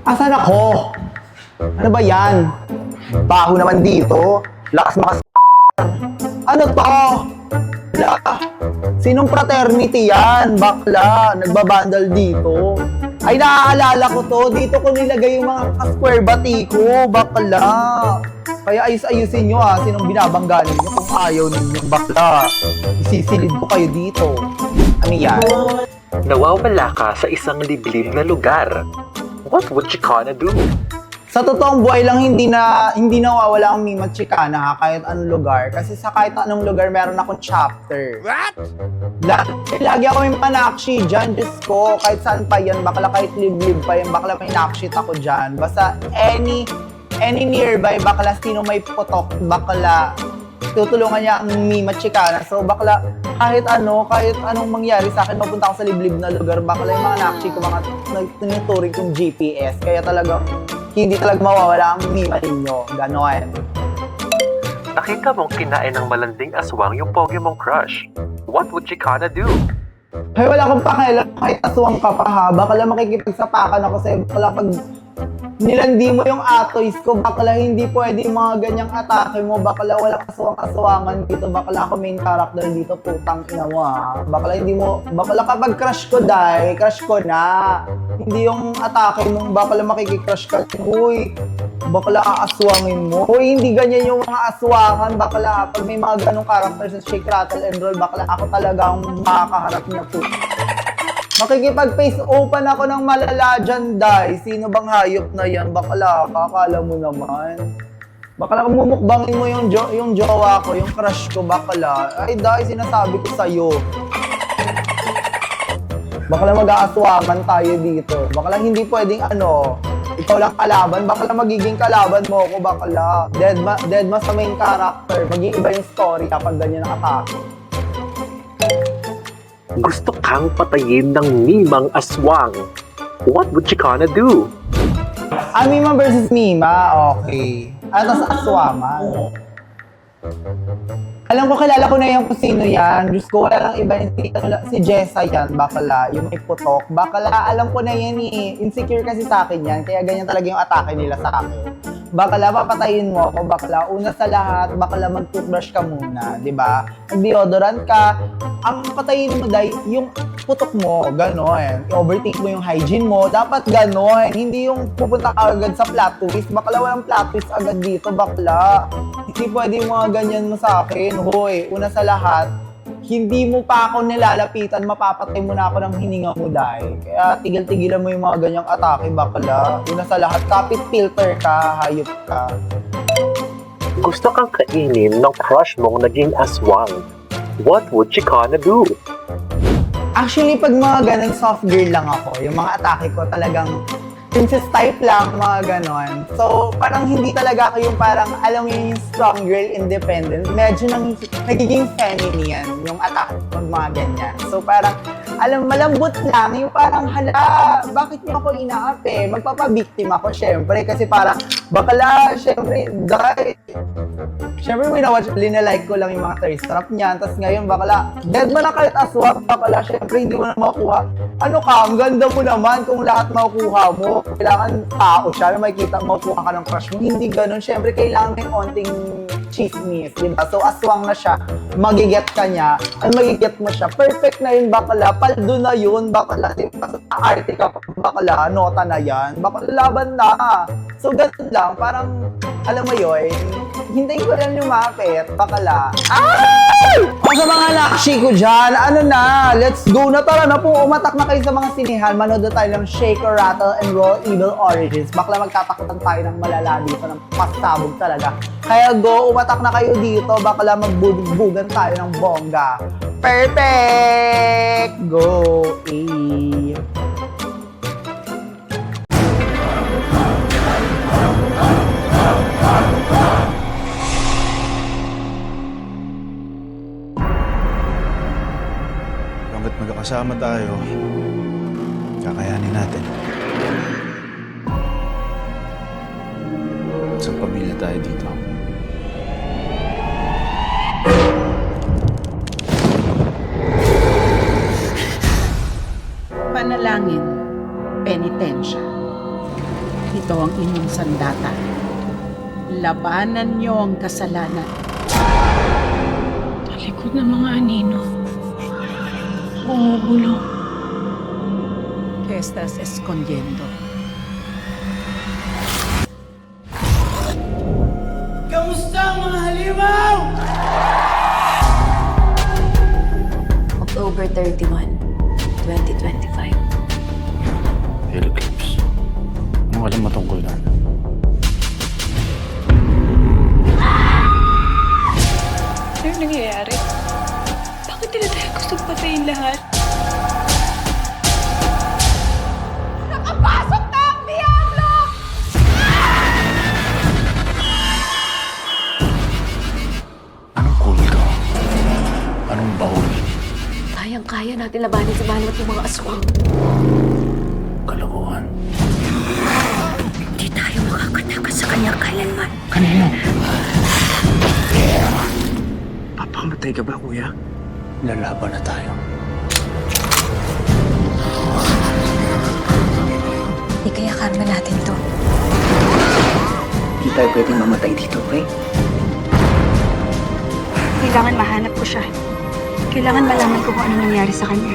Asan ako? Ano ba yan? Baho naman dito. Lakas makas... Ano to? Wala. Sinong fraternity yan? Bakla. Nagbabandal dito. Ay, naaalala ko to. Dito ko nilagay yung mga ka-square bati ko. Bakla. Kaya ayus-ayusin nyo sinong binabangganin nyo kung ayaw ninyong bakla. Isisilid ko kayo dito. Ano yan? Nawawala ka sa isang liblib na lugar. What would Chicana do? Sa totoong buhay lang hindi nawawala ang meme at chikana kahit anong lugar. Kasi sa kahit anong lugar meron akong chapter. What? Lagi ako yung panakshi dyan, Diyos ko. Kahit saan pa yan, bakla kahit liblib pa yan, bakla may nakshit ako dyan. Basta any nearby, bakla sino may putok, bakla tutulungan niya ang meme at chikana. So bakla kahit anong mangyari sa akin, mapunta ako sa liblib na lugar, bakla yung mga nakshi ko, mga tinuturing kong GPS. Kaya talagang hindi talaga mawawala ang mima ninyo. Ganon. Nakita mong kinain ng malanding aswang yung pogi mong crush. What would Chicana do? Ay, wala akong pakialam. Kahit aswang ka pa ha. Bakala makikipagsapakan ako sa'yo. Bakala pag nilandi mo yung atoys ko, bakala hindi pwede yung mga ganyang atake mo. Bakala wala kaswang-aswangan dito. Bakala ako main character dito. Putang ina mo ha. Bakala kapag crush ko crush ko na. Hindi yung atake mo. Bakala makikicrush ka. Uy, bakala aswangin mo. Uy, hindi ganyan yung mga aswangan. Bakala pag may mga ganong character sa Shake, Rattle, and Roll, bakala ako talaga ang makakaharap niya po. Makikipag-face open ako ng malala dyan, Day. Sino bang hayop na yan? Bakala, kakala mo naman. Bakala mumukbangin mo yung jowa ko, yung crush ko, bakala. Ay, Day, sinasabi ko sa'yo. Bakala mag-aaswaman tayo dito. Bakala hindi pwedeng ikaw lang kalaban. Bakala magiging kalaban mo ako, bakala. Dead ma sa main character. Mag-iiba yung story kapag ganyan ang atake. Gusto kang patayin ng mimang aswang. What would Chicana do? Mima versus Mima? Okay. Tapos aswaman. Alam ko, kilala ko na yung kung sino yan. Diyos ko, wala lang iba si Jessa yan, bakala. Yung may putok. Bakala, alam ko na yan eh. Insecure kasi sa akin yan. Kaya ganyan talaga yung atake nila sa akin. Bakala, papatayin mo ako. Bakala, una sa lahat, bakala mag-toothbrush ka muna. Diba? Mag-deodorant ka. Ang patayin mo, Day, yung putok mo, gano'n. I-overtake mo yung hygiene mo. Dapat gano'n. Hindi yung pupunta ka agad sa plot twist. Bakala, walang plot twist agad dito, bakla. Hindi pwede yung mga ganyan mo sa akin. Hoy, una sa lahat, hindi mo pa ako nilalapitan, mapapatay mo na ako ng hininga mo, Day. Kaya tigil-tigilan mo yung mga ganyang atake, bakla. Una sa lahat, kapit filter ka, hayop ka. Gusto kang kainin ng crush mong naging aswang. What would Chicana do? Actually, pag mga ganun soft girl lang ako, yung mga atake ko talagang princess type lang, mga ganon. So, parang hindi talaga ako yung parang, alam mo yung strong girl, independent. Medyo nagiging feminine yung atake ko, mga ganyan. So, parang, malambot lang, yung parang, hala, bakit niyo ako inaapi? Magpapabiktima ako, syempre, kasi parang, bakala, syempre, dahil, syempre, linalike ko lang yung mga thirst trap niyan, tapos ngayon, bakala, dead man na kahit aswang, bakala, syempre, hindi mo na makuha. Ano ka, ang ganda mo naman kung lahat makukuha mo. Kailangan tao siya na makikita makukuha ka ng crush mo. Hindi ganun. Syempre, kailangan may konting chismis, diba? So, aswang na siya. Magiget ka niya. Ay, magiget mo siya. Perfect na yun, bakala. Paldo na yun, bakala. Diba? So, arte ka pa, bakala. Nota na yan. Bakala, laban na. So, ganun lang. Parang, alam mo yun, hintayin ko lang lumapit, bakala. Ay! O sa mga nakshi ko dyan, let's go na, tara na po, umatak na kayo sa mga sinihan, manood na tayo ng Shake or Rattle and Roll Evil Origins. Bakla magtatakutan tayo ng malala dito, ng pasabog talaga. Kaya go, umatak na kayo dito, bakla magbubugbugan tayo ng bongga. Perfect! Go! Hanggat magkakasama tayo, kakayanin natin. Isang pamilya tayo dito. Panalangin, penitensya. Ito ang inyong sandata. Labanan niyo ang kasalanan. Talikod ng mga anino. Bumubulong. ¿Qué estás escondiendo? October 31, 2025. Eclipse. Anong alam mo tungkol doon? Ano nangyayari? Bakit nila tayo gustong patayin lahat? Anong kulto? Anong baul? Kayang-kaya natin labanin si Mano at yung mga aswang. Kalokohan. Hindi tayo makakatakas sa kanya kailanman. Kanino? Papamatay ka ba, kuya? Lalaban na tayo. Hindi kaya karma natin to. Hindi tayo pwedeng mamatay dito, okay? Kailangan mahanap ko siya. Kailangan malaman ko kung ano nangyari sa kanya.